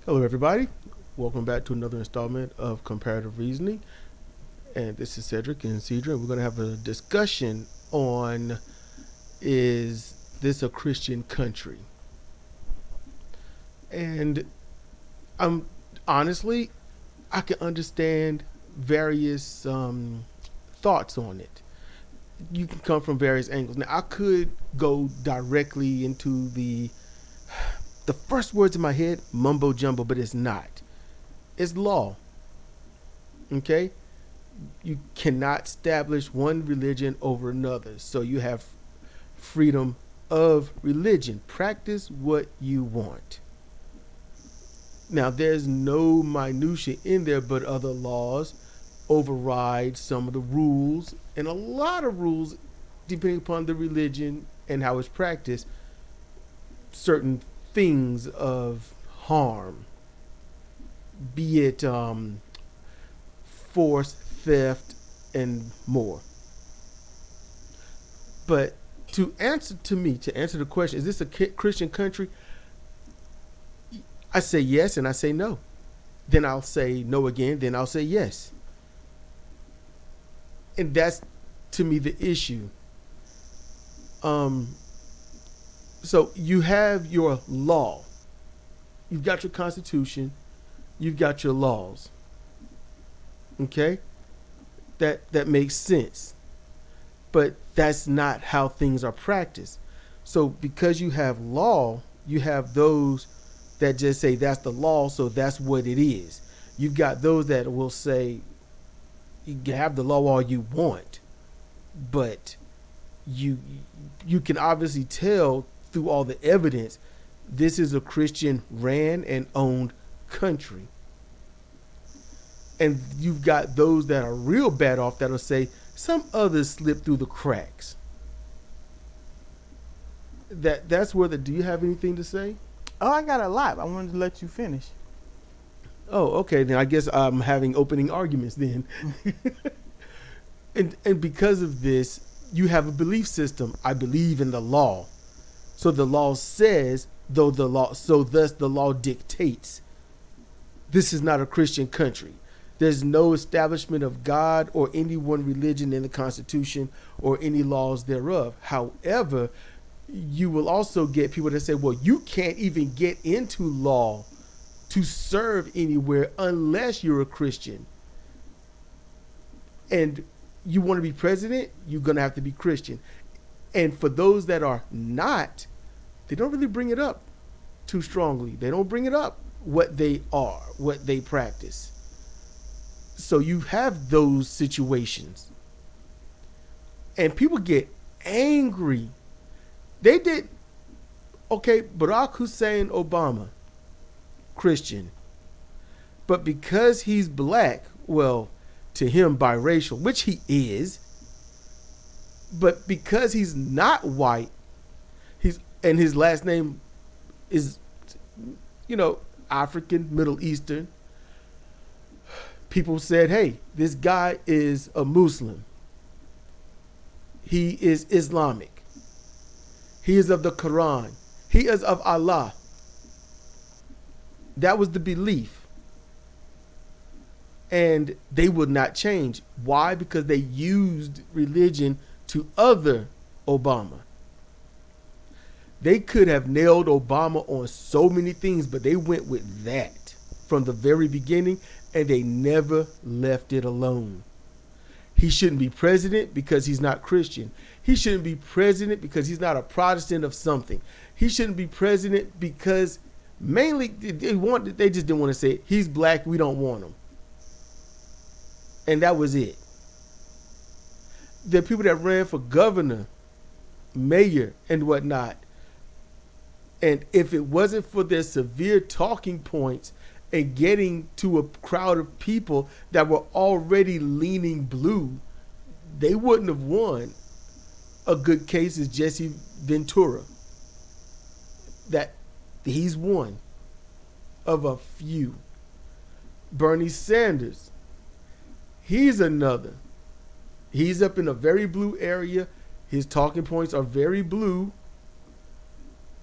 Hello, everybody. Welcome back to another installment of Comparative Reasoning. And this is SEDRIK and SIDRA. We're going to have a discussion on, is this a Christian country? And I'm honestly, I can understand various thoughts on it. You can come from various angles. Now, I could go directly into the first words in my head, mumbo jumbo, but it's not. It's law. Okay? You cannot establish one religion over another. So you have freedom of religion. Practice what you want. Now, there's no minutia in there, but other laws override some of the rules, and a lot of rules, depending upon the religion and how it's practiced, certain things of harm, be it force, theft, and more. But to answer the question, is this a Christian country? I say yes and I say no. Then I'll say no again, then I'll say yes. And that's, to me, the issue. So you have your law. You've got your constitution. You've got your laws. Okay? That makes sense. But that's not how things are practiced. So because you have law, you have those that just say that's the law, so that's what it is. You've got those that will say you can have the law all you want, but you can obviously tell through all the evidence this is a Christian ran and owned country. And you've got those that are real bad off that'll say some others slip through the cracks. That's where do you have anything to say? Oh, I got a lot. I wanted to let you finish. Oh, okay. Then I guess I'm having opening arguments then. and because of this, you have a belief system. I believe in the law. So the law says, thus the law dictates. This is not a Christian country. There's no establishment of God or any one religion in the Constitution or any laws thereof. However, you will also get people that say, well, you can't even get into law to serve anywhere unless you're a Christian. And you want to be president, you're going to have to be Christian. And for those that are not, they don't really bring it up too strongly. They don't bring it up what they are, what they practice. So you have those situations. And people get angry. Barack Hussein Obama, Christian. But because he's black, well, to him biracial, which he is, but because he's not white, and his last name is, African, Middle Eastern, people said, hey, this guy is a Muslim. He is Islamic. He is of the Quran. He is of Allah. That was the belief. And they would not change. Why? Because they used religion to other Obama. They could have nailed Obama on so many things, but they went with that from the very beginning, and they never left it alone. He shouldn't be president because he's not Christian. He shouldn't be president because he's not a Protestant of something. He shouldn't be president because mainly they just didn't want to say it. He's black, we don't want him. And that was it. The people that ran for governor, mayor, and whatnot, and if it wasn't for their severe talking points and getting to a crowd of people that were already leaning blue, they wouldn't have won. A good case is Jesse Ventura. That he's one of a few. Bernie Sanders, he's another. He's up in a very blue area. His talking points are very blue.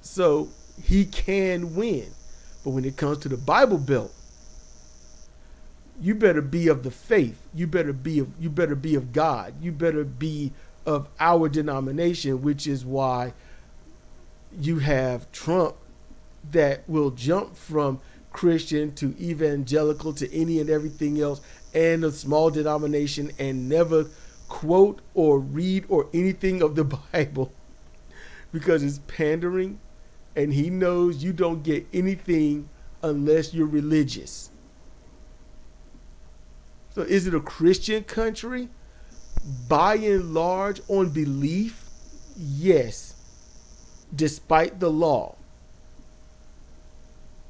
So he can win. But when it comes to the Bible Belt, you better be of the faith. You better be of God. You better be of our denomination, which is why you have Trump that will jump from Christian to evangelical to any and everything else and a small denomination and never quote or read or anything of the Bible because it's pandering, and he knows you don't get anything unless you're religious. So is it a Christian country? By and large, on belief, yes, despite the law.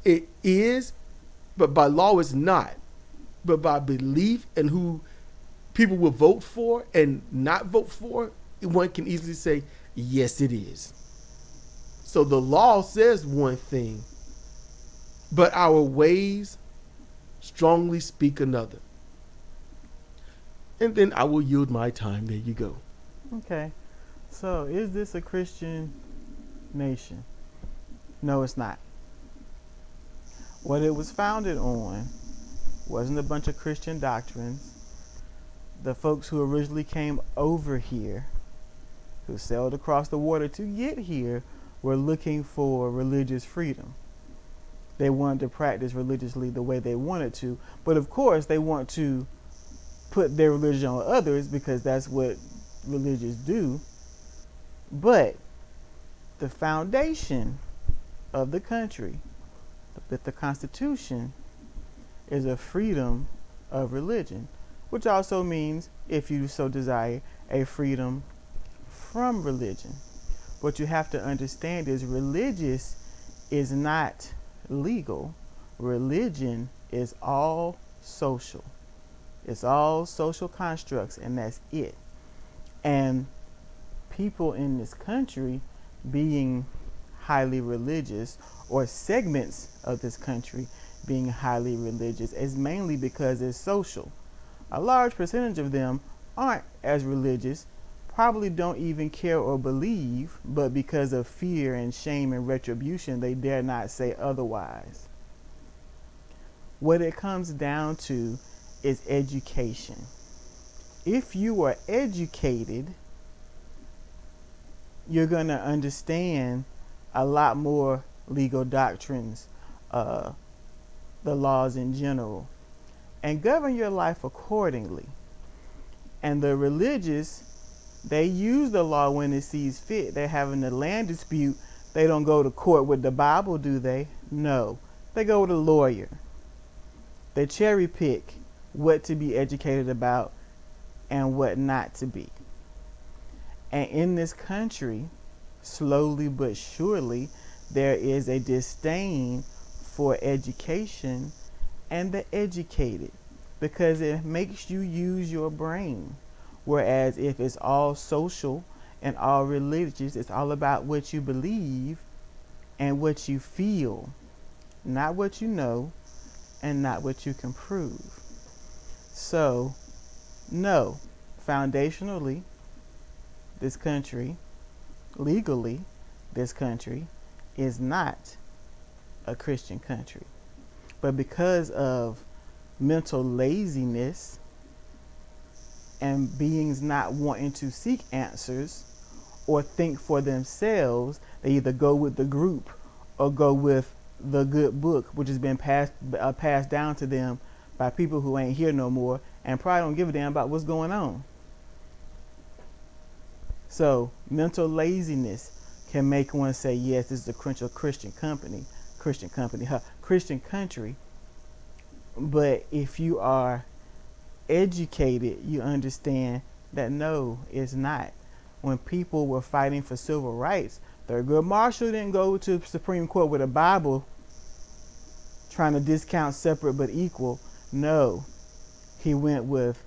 It is, but by law it's not. But by belief and who people will vote for and not vote for, one can easily say, yes, it is. So the law says one thing, but our ways strongly speak another. And then I will yield my time. There you go. Okay. So is this a Christian nation? No, it's not. What it was founded on wasn't a bunch of Christian doctrines. The folks who originally came over here, who sailed across the water to get here, were looking for religious freedom. They wanted to practice religiously the way they wanted to, but of course they want to put their religion on others because that's what religious do. But the foundation of the country, the Constitution, is a freedom of religion, which also means, if you so desire, a freedom from religion. What you have to understand is religious is not legal. Religion is all social. It's all social constructs, and that's it. And people in this country being highly religious, or segments of this country being highly religious, is mainly because it's social. A large percentage of them aren't as religious, probably don't even care or believe, but because of fear and shame and retribution, they dare not say otherwise. What it comes down to is education. If you are educated, you're going to understand a lot more legal doctrines, the laws in general, and govern your life accordingly. And the religious, they use the law when it sees fit. They're having a land dispute. They don't go to court with the Bible, do they? No. They go with a lawyer. They cherry pick what to be educated about and what not to be. And in this country, slowly but surely, there is a disdain for education and the educated, because it makes you use your brain. Whereas if it's all social and all religious, it's all about what you believe and what you feel, not what you know and not what you can prove. So, no, foundationally, this country, legally, this country is not a Christian country. But because of mental laziness and beings not wanting to seek answers or think for themselves, they either go with the group or go with the good book, which has been passed down to them by people who ain't here no more and probably don't give a damn about what's going on. So mental laziness can make one say, yes, this is a Christian country. But if you are educated, you understand that no, it's not. When people were fighting for civil rights, Thurgood Marshall didn't go to the Supreme Court with a Bible trying to discount separate but equal. No, he went with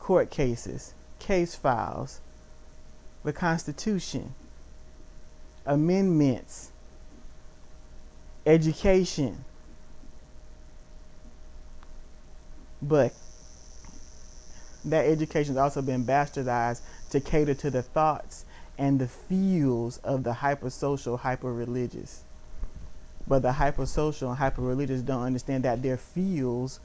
court cases, case files, the Constitution, amendments, education. But that education has also been bastardized to cater to the thoughts and the feels of the hypersocial, hyper-religious. But the hypersocial and hyper-religious don't understand that their fields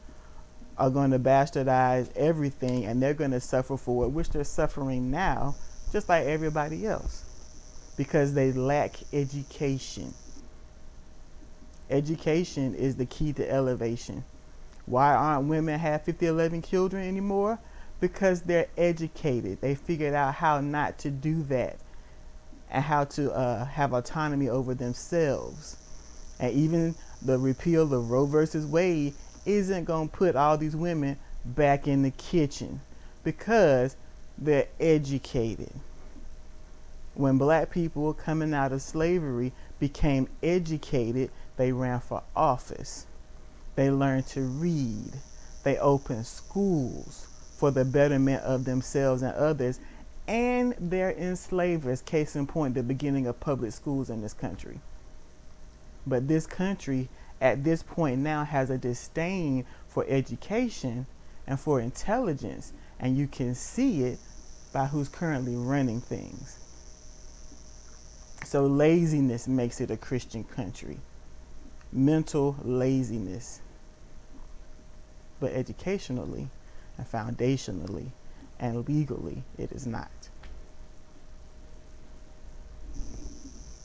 are going to bastardize everything, and they're going to suffer for it, which they're suffering now, just like everybody else, because they lack education. Education is the key to elevation. Why aren't women have 50, 11 children anymore? Because they're educated. They figured out how not to do that and how to have autonomy over themselves. And even the repeal of Roe versus Wade isn't going to put all these women back in the kitchen because they're educated. When black people coming out of slavery became educated, they ran for office. They learned to read. They opened schools for the betterment of themselves and others. And they're enslavers. Case in point, the beginning of public schools in this country. But this country, at this point now, has a disdain for education and for intelligence. And you can see it by who's currently running things. So laziness makes it a Christian country. Mental laziness. But educationally and foundationally and legally, it is not.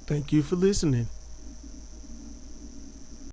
Thank you for listening.